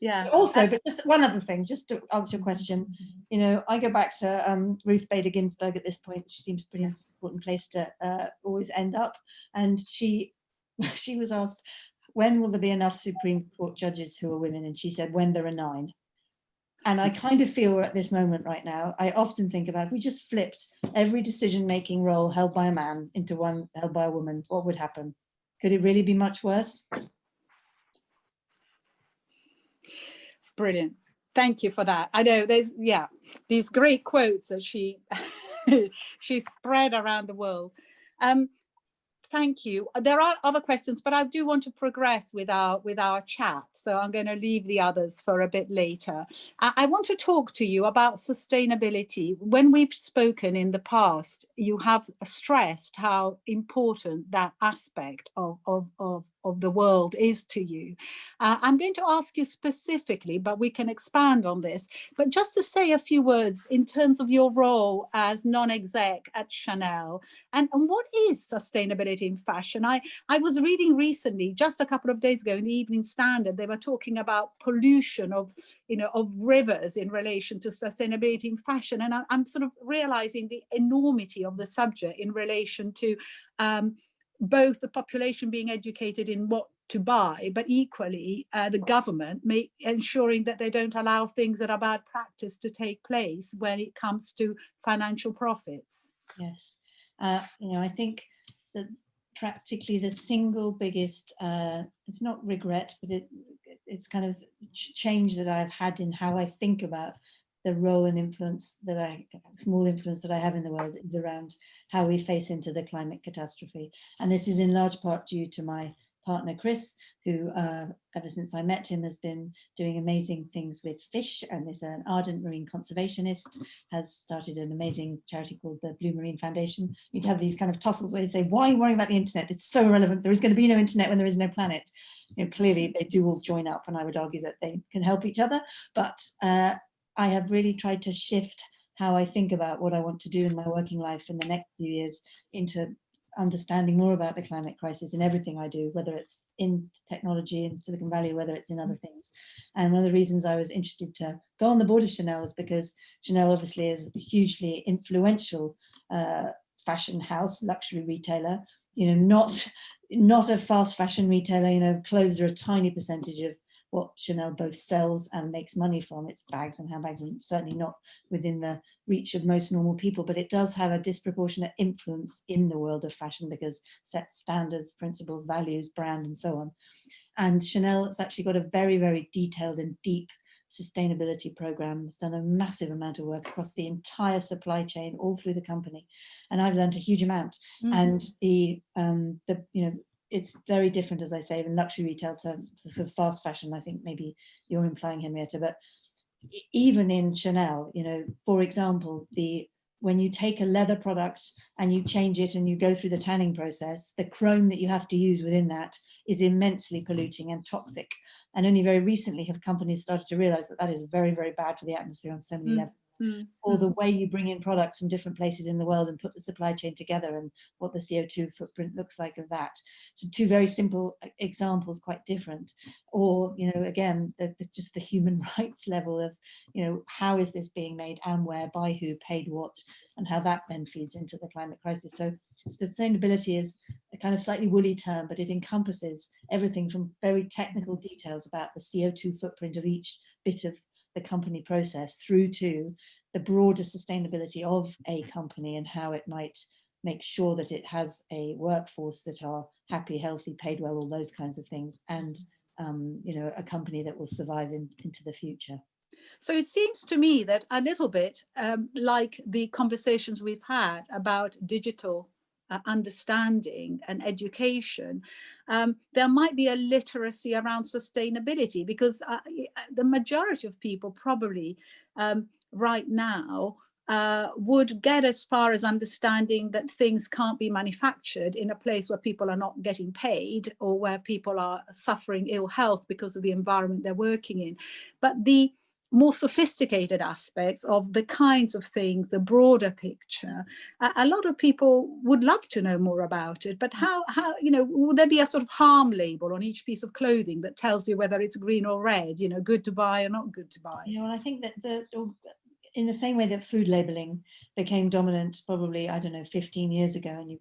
So also, but just one other thing, just to answer your question, you know, I go back to Ruth Bader Ginsburg at this point, which seems a pretty important place to always end up. And she was asked, when will there be enough Supreme Court judges who are women? And she said, when there are 9. And I kind of feel we're at this moment right now. I often think about if we just flipped every decision-making role held by a man into one held by a woman, what would happen? Could it really be much worse? Brilliant. Thank you for that. I know there's, these great quotes that she spread around the world. Thank you. There are other questions, but I do want to progress with our chat. So I'm going to leave the others for a bit later. I want to talk to you about sustainability. When we've spoken in the past, you have stressed how important that aspect of the world is to you. I'm going to ask you specifically, but we can expand on this. But just to say a few words in terms of your role as non-exec at Chanel, and what is sustainability in fashion? I was reading recently, just a couple of days ago in the Evening Standard, they were talking about pollution of rivers in relation to sustainability in fashion. And I'm sort of realizing the enormity of the subject in relation to both the population being educated in what to buy, but equally the government ensuring that they don't allow things that are bad practice to take place when it comes to financial profits. Yes, I think that practically the single biggest, it's not regret, but it's kind of change that I've had in how I think about the role and influence small influence that I have in the world is around how we face into the climate catastrophe. And this is in large part due to my partner, Chris, who ever since I met him has been doing amazing things with fish and is an ardent marine conservationist, has started an amazing charity called the Blue Marine Foundation. You'd have these kind of tussles where you say, why are you worrying about the internet? It's so irrelevant. There is going to be no internet when there is no planet. Clearly they do all join up, and I would argue that they can help each other. But I have really tried to shift how I think about what I want to do in my working life in the next few years into understanding more about the climate crisis in everything I do, whether it's in technology in Silicon Valley, whether it's in other things. And one of the reasons I was interested to go on the board of Chanel is because Chanel obviously is a hugely influential fashion house, luxury retailer, not a fast fashion retailer. Clothes are a tiny percentage of what Chanel both sells and makes money from. Its bags and handbags, and certainly not within the reach of most normal people, but it does have a disproportionate influence in the world of fashion because it sets standards, principles, values, brand, and so on. And Chanel has actually got a very, very detailed and deep sustainability program. It's done a massive amount of work across the entire supply chain, all through the company, and I've learned a huge amount. And it's very different, as I say, in luxury retail to sort of fast fashion. I think maybe you're implying, Henrietta, but even in Chanel, you know, for example, when you take a leather product and you change it and you go through the tanning process, the chrome that you have to use within that is immensely polluting and toxic. And only very recently have companies started to realize that that is very, very bad for the atmosphere on so many levels. Or the way you bring in products from different places in the world and put the supply chain together, and what the CO2 footprint looks like of that. So two very simple examples, quite different. Or, you know, again, just the human rights level of, you know, how is this being made and where, by who, paid what, and how that then feeds into the climate crisis. So sustainability is a kind of slightly woolly term, but it encompasses everything from very technical details about the CO2 footprint of each bit of the company process through to the broader sustainability of a company and how it might make sure that it has a workforce that are happy, healthy, paid well, all those kinds of things, and you know, a company that will survive into the future. So it seems to me that a little bit like the conversations we've had about digital understanding and education, there might be a literacy around sustainability, because the majority of people probably right now would get as far as understanding that things can't be manufactured in a place where people are not getting paid or where people are suffering ill health because of the environment they're working in. But the more sophisticated aspects of the kinds of things, the broader picture, a lot of people would love to know more about it. But how, you know, would there be a sort of harm label on each piece of clothing that tells you whether it's green or red, you know, good to buy or not good to buy? You know, and I think that in the same way that food labeling became dominant probably, I don't know, 15 years ago, and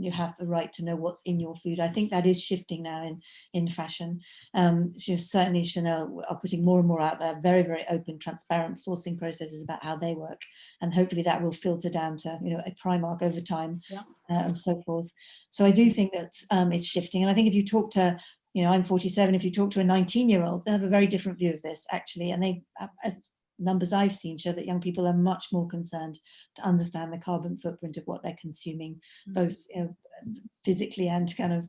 you have the right to know what's in your food. I think that is shifting now in fashion. So certainly Chanel are putting more and more out there, very, very open, transparent sourcing processes about how they work. And hopefully that will filter down to, you know, a Primark over time, and so forth. So I do think that it's shifting. And I think if you talk to, you know, I'm 47, if you talk to a 19-year-old, they'll have a very different view of this, actually. And they, as numbers I've seen, show that young people are much more concerned to understand the carbon footprint of what they're consuming, both, you know, physically and kind of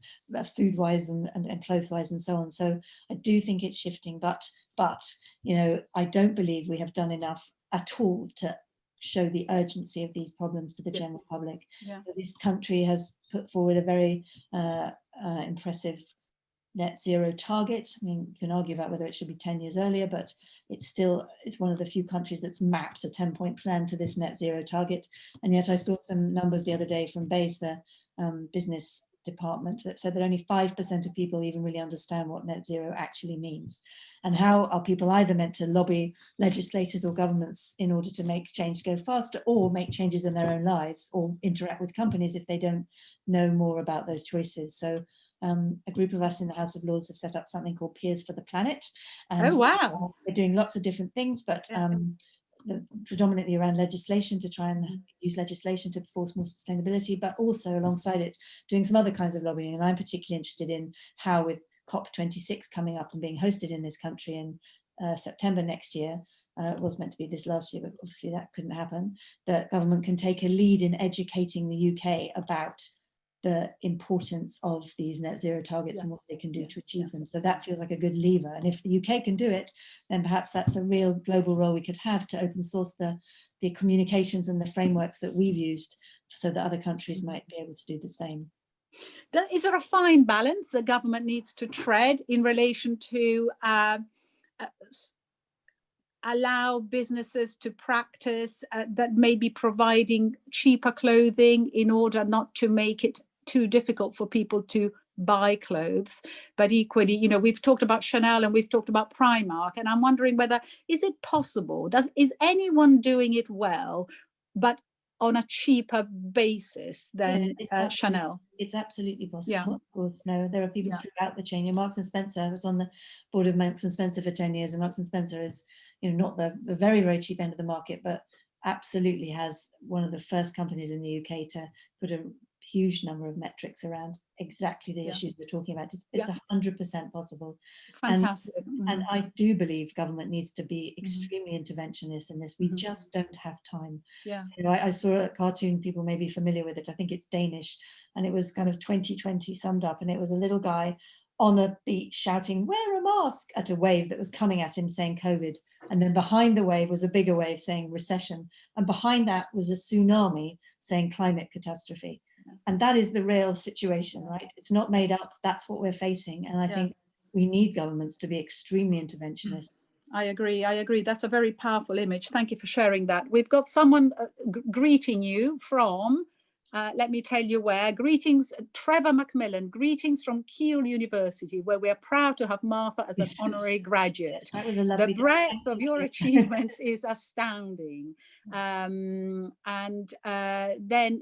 food-wise and clothes-wise and so on. So I do think it's shifting, but you know, I don't believe we have done enough at all to show the urgency of these problems to the general public. This country has put forward a very impressive net zero target. I mean, you can argue about whether it should be 10 years earlier, but it's one of the few countries that's mapped a 10-point plan to this net zero target. And yet I saw some numbers the other day from BASE, the business department, that said that only 5% of people even really understand what net zero actually means. And how are people either meant to lobby legislators or governments in order to make change go faster, or make changes in their own lives, or interact with companies if they don't know more about those choices? So a group of us in the House of Lords have set up something called Peers for the Planet. Oh, wow. We're doing lots of different things, but predominantly around legislation, to try and use legislation to force more sustainability, but also alongside it doing some other kinds of lobbying. And I'm particularly interested in how, with COP26 coming up and being hosted in this country in September next year, it was meant to be this last year, but obviously that couldn't happen, that government can take a lead in educating the UK about the importance of these net zero targets and what they can do to achieve them. So that feels like a good lever. And if the UK can do it, then perhaps that's a real global role we could have, to open source the communications and the frameworks that we've used, so that other countries might be able to do the same. Is there a fine balance the government needs to tread in relation to allow businesses to practice that may be providing cheaper clothing in order not to make it too difficult for people to buy clothes? But equally, you know, we've talked about Chanel and we've talked about Primark, and I'm wondering whether, is it possible, is anyone doing it well, but on a cheaper basis than Chanel? It's absolutely possible. Of course, no, there are people throughout the chain. You know, Marks and Spencer, I was on the board of Marks and Spencer for 10 years, and Marks and Spencer is, you know, not the very, very cheap end of the market, but absolutely has one of the first companies in the UK to put a huge number of metrics around exactly the Yeah. issues we're talking about. It's Yeah. 100% possible. Fantastic. And I do believe government needs to be Mhm. extremely interventionist in this. We Mhm. just don't have time. Yeah. You know, I saw a cartoon, people may be familiar with it. I think it's Danish, and it was kind of 2020 summed up, and it was a little guy on a beach shouting, "Wear a mask," at a wave that was coming at him saying COVID. And then behind the wave was a bigger wave saying recession. And behind that was a tsunami saying climate catastrophe. And that is the real situation, right? It's not made up. That's what we're facing. And I think we need governments to be extremely interventionist. I agree. I agree. That's a very powerful image. Thank you for sharing that. We've got someone greeting you from, let me tell you where. Greetings, Trevor Macmillan. Greetings from Keele University, where we are proud to have Martha as an honorary graduate. That was a lovely. The breadth of your achievements is astounding. Then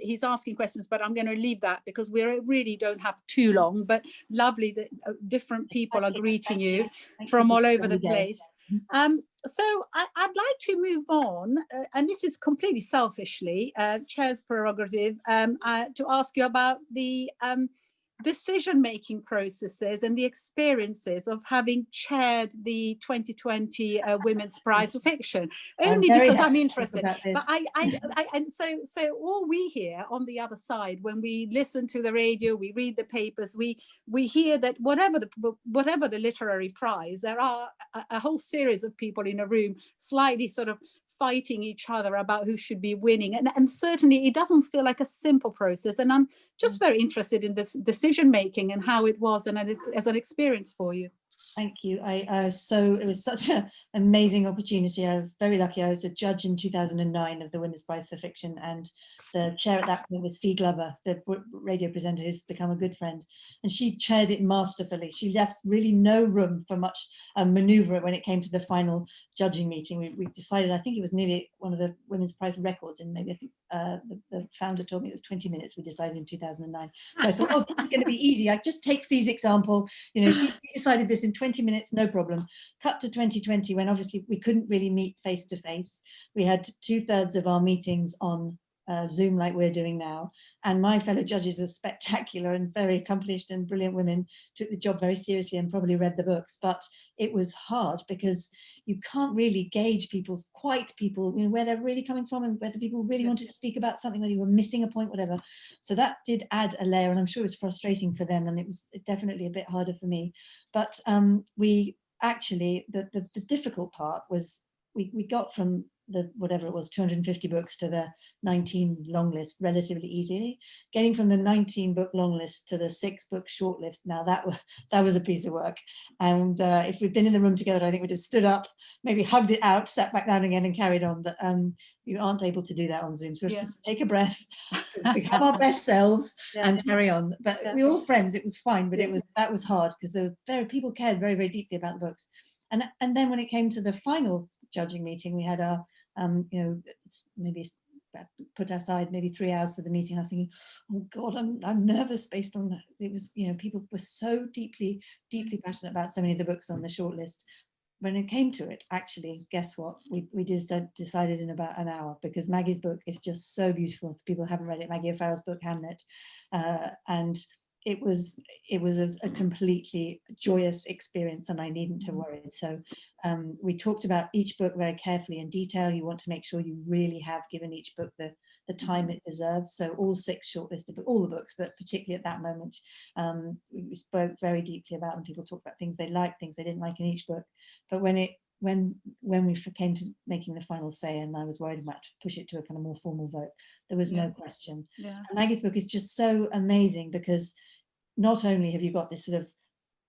he's asking questions, but I'm going to leave that because we really don't have too long. But lovely that different people are greeting you from all over the place. So I'd like to move on, and this is completely selfishly, Chair's prerogative, to ask you about the decision-making processes and the experiences of having chaired the 2020 Women's Prize for Fiction, only because I'm interested. But and so all we hear on the other side, when we listen to the radio, we read the papers, we hear that whatever the literary prize, there are a whole series of people in a room slightly sort of fighting each other about who should be winning. And certainly it doesn't feel like a simple process. And I'm just very interested in this decision making and how it was and as an experience for you. Thank you. So it was such an amazing opportunity. I was very lucky. I was a judge in 2009 of the Women's Prize for Fiction, and the chair at that point was Fee Glover, the radio presenter who's become a good friend, and she chaired it masterfully. She left really no room for much maneuver when it came to the final judging meeting. We decided, I think it was nearly one of the Women's Prize records, and maybe I think the founder told me it was 20 minutes. We decided in 2009. So I thought, oh, this is going to be easy. I just take Fee's example. You know, she decided this in 20 minutes, no problem. Cut to 2020, when obviously we couldn't really meet face to face. We had 2/3 of our meetings on Zoom like we're doing now. And my fellow judges were spectacular and very accomplished and brilliant women, took the job very seriously and probably read the books. But it was hard because you can't really gauge people, you know, where they're really coming from and whether people really wanted to speak about something, whether you were missing a point, whatever. So that did add a layer, and I'm sure it was frustrating for them, and it was definitely a bit harder for me. But we actually, the difficult part was we got from the whatever it was 250 books to the 19 long list relatively easily. Getting from the 19 book long list to the 6 book short list, now that was a piece of work. And if we'd been in the room together, I think we'd have stood up, maybe hugged it out, sat back down again and carried on. But you aren't able to do that on Zoom. So we have to take a breath, become our best selves and carry on. But we were all friends, it was fine, but that was hard because people cared very, very deeply about the books. And then when it came to the final judging meeting, we had our you know, maybe put aside maybe 3 hours for the meeting. I was thinking, oh God, I'm nervous based on that. It was, you know, people were so deeply passionate about so many of the books on the shortlist. When it came to it, actually, guess what? We decided in about an hour, because Maggie's book is just so beautiful. If people haven't read it, Maggie O'Farrell's book, Hamnet, and it was a completely joyous experience, and I needn't have worried. So we talked about each book very carefully in detail. You want to make sure you really have given each book the time it deserves. So all 6 shortlisted, all the books, but particularly at that moment, we spoke very deeply about them. People talked about things they liked, things they didn't like in each book. But when we came to making the final say, and I was worried about to push it to a kind of more formal vote, there was no question. And Maggie's book is just so amazing, because not only have you got this sort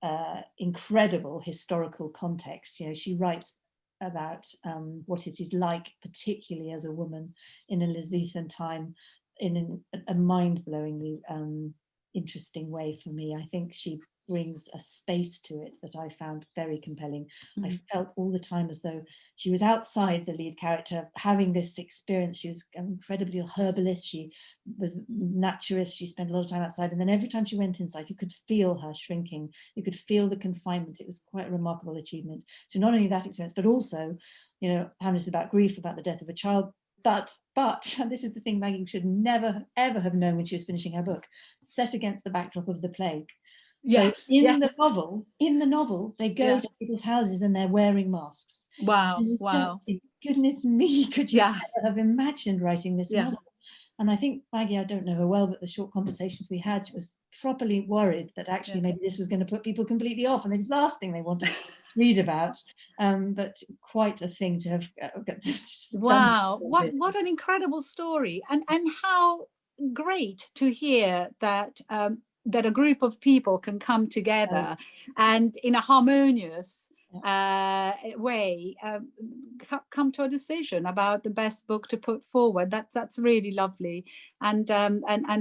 of incredible historical context, you know, she writes about what it is like, particularly as a woman in Elizabethan time, in a mind-blowingly interesting way for me. I think she brings a space to it that I found very compelling. I felt all the time as though she was outside the lead character, having this experience. She was incredibly herbalist, she was naturist, she spent a lot of time outside, and then every time she went inside, you could feel her shrinking, you could feel the confinement. It was quite a remarkable achievement. So not only that experience, but also, you know, Hamlet is about grief, about the death of a child, but, and this is the thing Maggie should never, ever have known when she was finishing her book, set against the backdrop of the plague. So Yes, in yes. the novel, they go to people's houses and they're wearing masks. Wow, And wow. just, goodness me, could you Yeah, ever have imagined writing this yeah. novel? And I think Maggie, I don't know her well, but the short conversations we had, she was properly worried that actually maybe this was going to put people completely off, and the last thing they wanted to read about. But quite a thing to have Wow, done. what an incredible story, and how great to hear that that a group of people can come together and in a harmonious way come to a decision about the best book to put forward. That's really lovely and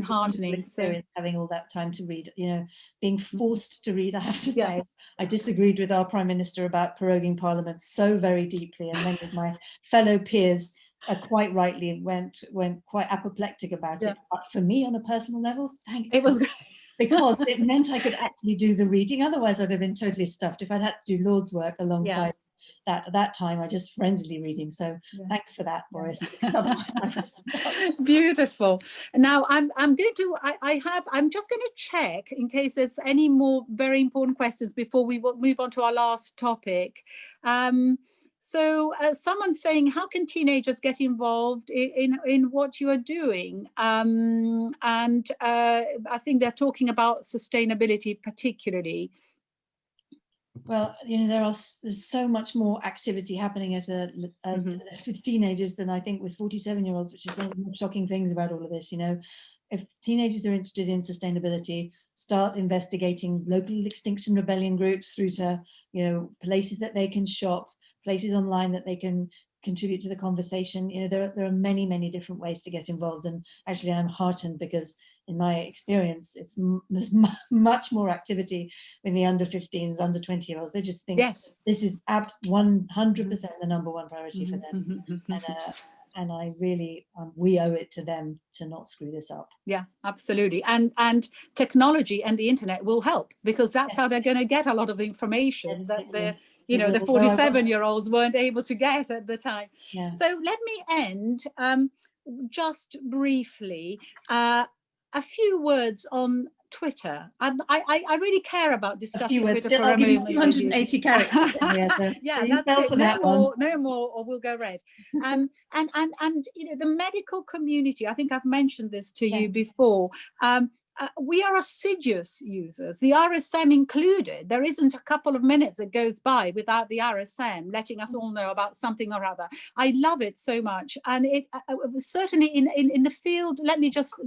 heartening. So having all that time to read, being forced to read, I have to say, I disagreed with our Prime Minister about proroguing Parliament so very deeply, and many of my fellow peers quite rightly went quite apoplectic about it. But for me, on a personal level, thank it God. was Because it meant I could actually do the reading. Otherwise, I'd have been totally stuffed if I'd had to do Lord's work alongside that. At that time, I just friendly reading. So thanks for that, Boris. Beautiful. Now I'm going to I'm just going to check in case there's any more very important questions before we move on to our last topic. So someone's saying, how can teenagers get involved in what you are doing? And I think they're talking about sustainability particularly. Well, there's so much more activity happening with teenagers than I think with 47-year-olds, which is one of the more shocking things about all of this. If teenagers are interested in sustainability, start investigating local Extinction Rebellion groups through to, places that they can shop, places online that they can contribute to the conversation. There are many, many different ways to get involved. And actually, I'm heartened because in my experience, there's much more activity in the under 15s, under 20-year-olds. They just think this is 100% the number one priority for them. And I really, we owe it to them to not screw this up. Yeah, absolutely. And technology and the internet will help, because that's how they're going to get a lot of the information that the 47-year-olds weren't able to get at the time. Yeah. So let me end just briefly, a few words on Twitter. I really care about discussing Twitter for a moment. 280 characters. Yeah, that's it. No more, or we'll go red. And the medical community, I think I've mentioned this to you before. We are assiduous users, the RSM included. There isn't a couple of minutes that goes by without the RSM letting us all know about something or other. I love it so much. And it certainly in the field, let me just,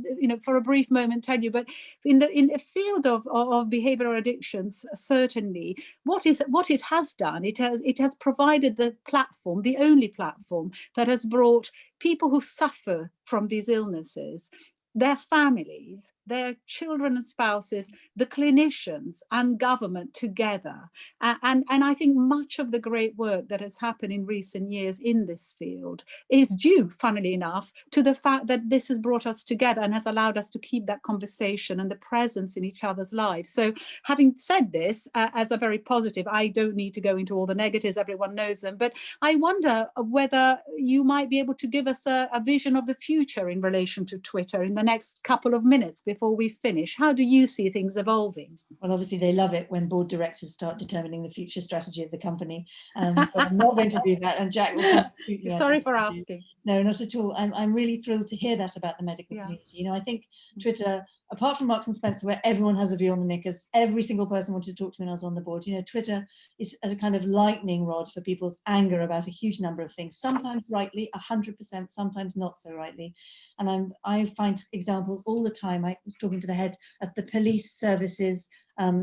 for a brief moment tell you, but in the field of behavioral addictions, certainly what it has done, it has provided the platform, the only platform that has brought people who suffer from these illnesses, their families, their children and spouses, the clinicians and government together. And I think much of the great work that has happened in recent years in this field is due, funnily enough, to the fact that this has brought us together and has allowed us to keep that conversation and the presence in each other's lives. So having said this, as a very positive, I don't need to go into all the negatives, everyone knows them, but I wonder whether you might be able to give us a vision of the future in relation to Twitter in the next couple of minutes before we finish. How do you see things evolving? Well, obviously they love it when board directors start determining the future strategy of the company. But I'm not going to do that. And Jack will come to Sorry for asking. No, not at all. I'm really thrilled to hear that about the medical community. I think Twitter, apart from Marks and Spencer, where everyone has a view on the knickers, every single person wanted to talk to me when I was on the board. Twitter is a kind of lightning rod for people's anger about a huge number of things, sometimes rightly, 100%, sometimes not so rightly. And I find examples all the time. I was talking to the head of the police services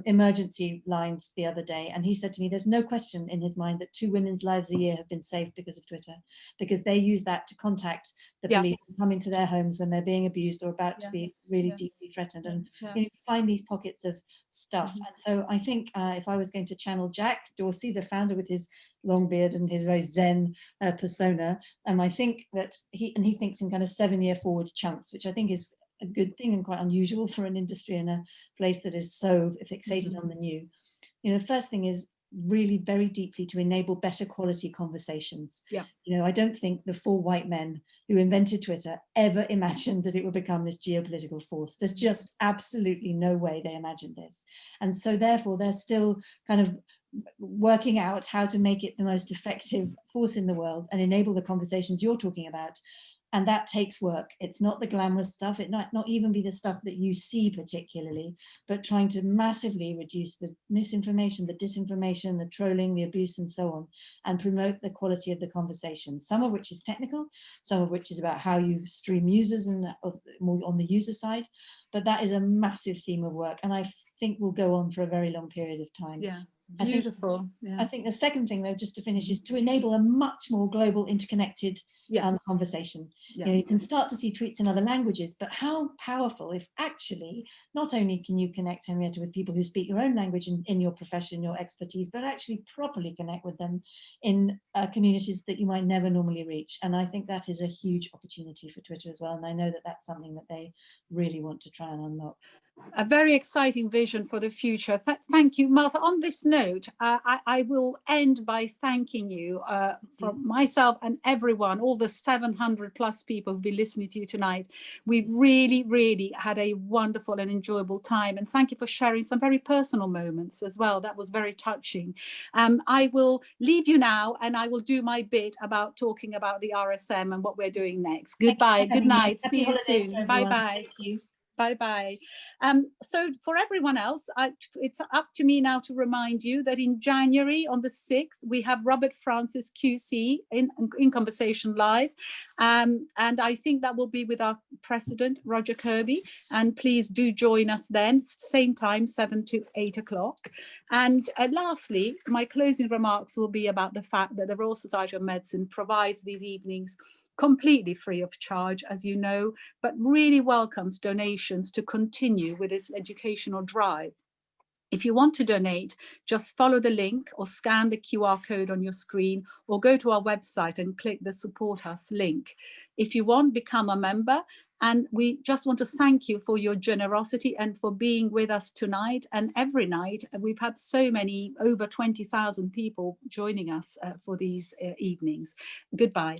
emergency lines the other day, and he said to me there's no question in his mind that 2 women's lives a year have been saved because of Twitter, because they use that to contact the police and come into their homes when they're being abused or about to be really deeply threatened, and you find these pockets of stuff. And so I think if I was going to channel Jack Dorsey, the founder, with his long beard and his very zen persona, I think that he thinks in kind of 7-year forward chunks, which I think is a good thing and quite unusual for an industry in a place that is so fixated on the new. The first thing is really very deeply to enable better quality conversations. Yeah. You know, I don't think the 4 white men who invented Twitter ever imagined that it would become this geopolitical force. There's just absolutely no way they imagined this. And so therefore they're still kind of working out how to make it the most effective force in the world and enable the conversations you're talking about. And that takes work. It's not the glamorous stuff. It might not even be the stuff that you see particularly, but trying to massively reduce the misinformation, the disinformation, the trolling, the abuse, and so on, and promote the quality of the conversation, some of which is technical, some of which is about how you stream users and more on the user side. But that is a massive theme of work, and I think will go on for a very long period of time. Yeah, beautiful. I think the second thing, though, just to finish, is to enable a much more global, interconnected conversation. You know, you can start to see tweets in other languages, but how powerful if actually not only can you connect, Henrietta, with people who speak your own language in your profession, your expertise, but actually properly connect with them in communities that you might never normally reach. And I think that is a huge opportunity for Twitter as well. And I know that that's something that they really want to try and unlock. A very exciting vision for the future. Thank you, Martha. On this note, I will end by thanking you from myself and everyone, all the 700 plus people who've been listening to you tonight. We've really, really had a wonderful and enjoyable time. And thank you for sharing some very personal moments as well. That was very touching. I will leave you now and I will do my bit about talking about the RSM and what we're doing next. Goodbye. Good night. See you soon. Bye-bye. Thank you. Bye-bye. So for everyone else, it's up to me now to remind you that in January on the 6th, we have Robert Francis QC in Conversation Live. And I think that will be with our president, Roger Kirby. And please do join us then, same time, 7 to 8 o'clock. And lastly, my closing remarks will be about the fact that the Royal Society of Medicine provides these evenings completely free of charge, as you know, but really welcomes donations to continue with its educational drive. If you want to donate, just follow the link or scan the QR code on your screen or go to our website and click the Support Us link. If you want, become a member. And we just want to thank you for your generosity and for being with us tonight and every night. We've had so many, over 20,000 people joining us for these evenings. Goodbye.